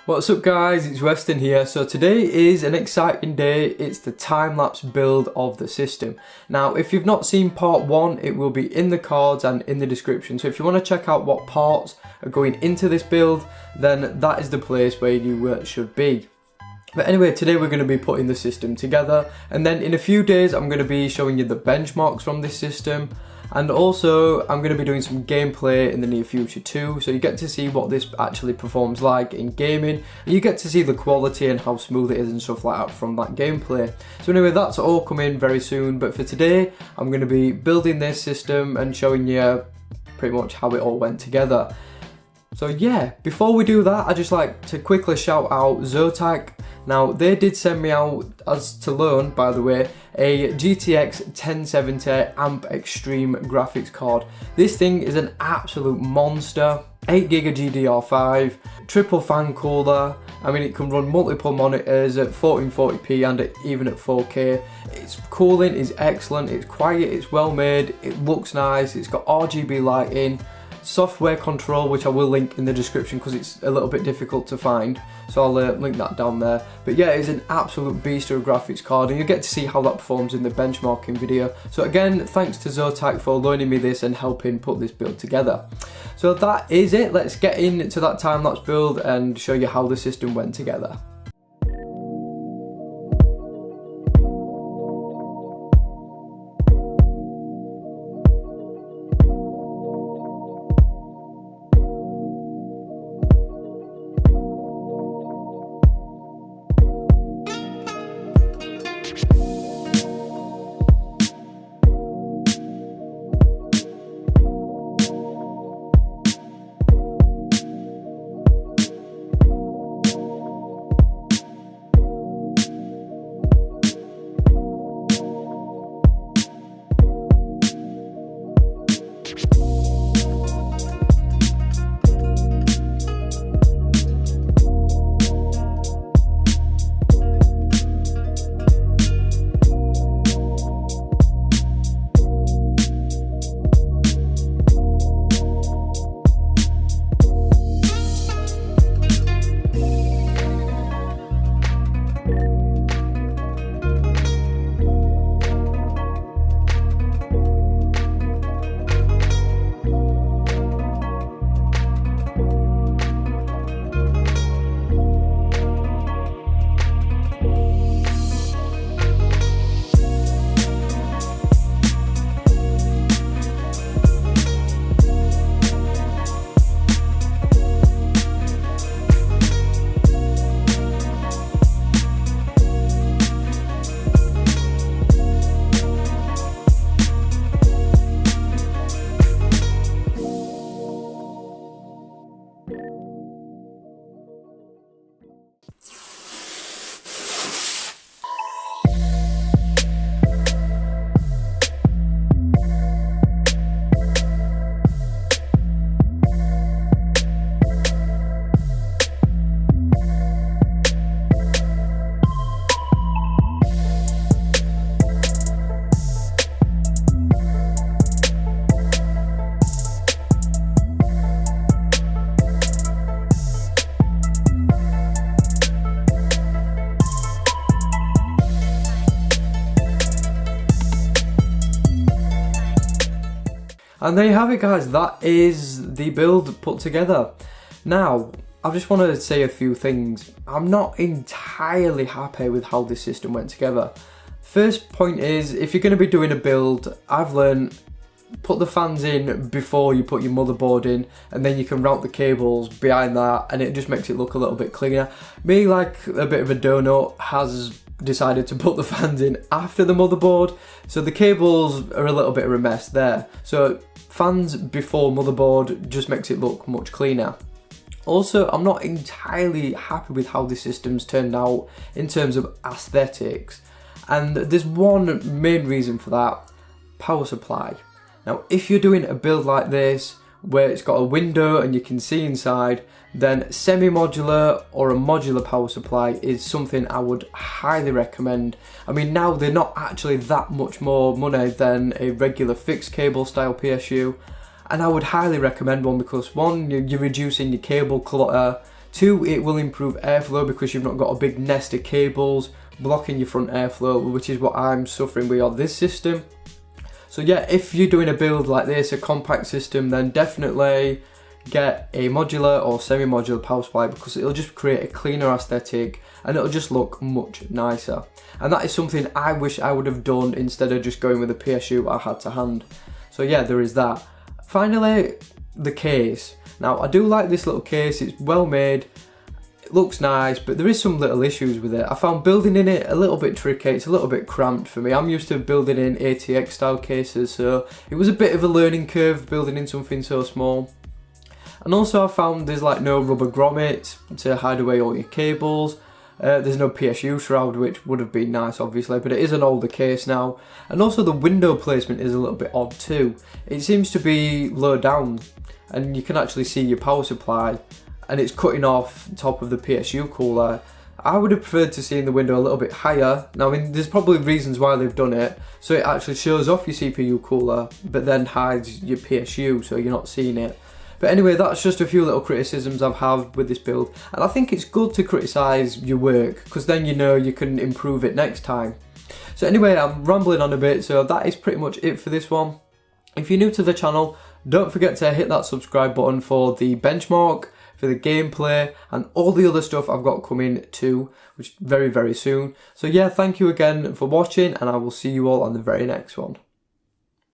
What's up guys, it's Weston here. So today is an exciting day. It's the time-lapse build of the system. Now if you've not seen part 1, it will be in the cards and in the description. So if you want to check out what parts are going into this build, then that is the place where you should be. But anyway, today we're going to be putting the system together, and then in a few days I'm going to be showing you the benchmarks from this system, and also I'm going to be doing some gameplay in the near future too, so you get to see what this actually performs like in gaming, and you get to see the quality and how smooth it is and stuff like that from that gameplay. So anyway, that's all coming very soon, but for today I'm going to be building this system and showing you pretty much how it all went together. So yeah, before we do that, I'd just like to quickly shout out Zotac. Now they did send me out, as to loan by the way, a GTX 1070 Amp Extreme graphics card. This thing is an absolute monster. 8GB of GDR5, triple fan cooler. I mean, it can run multiple monitors at 1440p and even at 4K. Its cooling is excellent, it's quiet, it's well made, it looks nice, it's got RGB lighting. Software control, which I will link in the description because it's a little bit difficult to find, so I'll link that down there. But yeah, it's an absolute beast of a graphics card, and you get to see how that performs in the benchmarking video. So again, thanks to Zotac for loaning me this and helping put this build together. So that is it. Let's get into that time-lapse build and show you how the system went together. And there you have it guys, that is the build put together. Now, I just want to say a few things. I'm not entirely happy with how this system went together. First point is, if you're going to be doing a build, I've learned, put the fans in before you put your motherboard in, and then you can route the cables behind that, and it just makes it look a little bit cleaner. Me, like a bit of a donut, has decided to put the fans in after the motherboard, so the cables are a little bit of a mess there. So fans before motherboard just makes it look much cleaner. Also, I'm not entirely happy with how the system's turned out in terms of aesthetics, and there's one main reason for that: power supply. Now, if you're doing a build like this where it's got a window and you can see inside, then semi-modular or a modular power supply is something I would highly recommend. I mean, now they're not actually that much more money than a regular fixed cable style PSU, and I would highly recommend one because one, you're reducing your cable clutter, 2, it will improve airflow because you've not got a big nest of cables blocking your front airflow, which is what I'm suffering with on this system. So yeah, if you're doing a build like this, a compact system, then definitely get a modular or semi-modular power supply because it'll just create a cleaner aesthetic and it'll just look much nicer. And that is something I wish I would have done instead of just going with the PSU I had to hand. So yeah, there is that. Finally, the case. Now I do like this little case, it's well made. It looks nice, but there is some little issues with it. I found building in it a little bit tricky, it's a little bit cramped for me. I'm used to building in ATX style cases, so it was a bit of a learning curve building in something so small. And also I found there's like no rubber grommets to hide away all your cables. There's no PSU shroud, which would have been nice obviously, but it is an older case now. And also the window placement is a little bit odd too. It seems to be low down and you can actually see your power supply and it's cutting off top of the PSU cooler. I would have preferred to see in the window a little bit higher. Now I mean, there's probably reasons why they've done it, so it actually shows off your CPU cooler but then hides your PSU so you're not seeing it. But anyway, that's just a few little criticisms I've had with this build, and I think it's good to criticise your work because then you know you can improve it next time. So anyway, I'm rambling on a bit, so that is pretty much it for this one. If you're new to the channel, don't forget to hit that subscribe button for the benchmark, for the gameplay and all the other stuff I've got coming too, which very soon. So yeah, thank you again for watching and I will see you all on the very next one.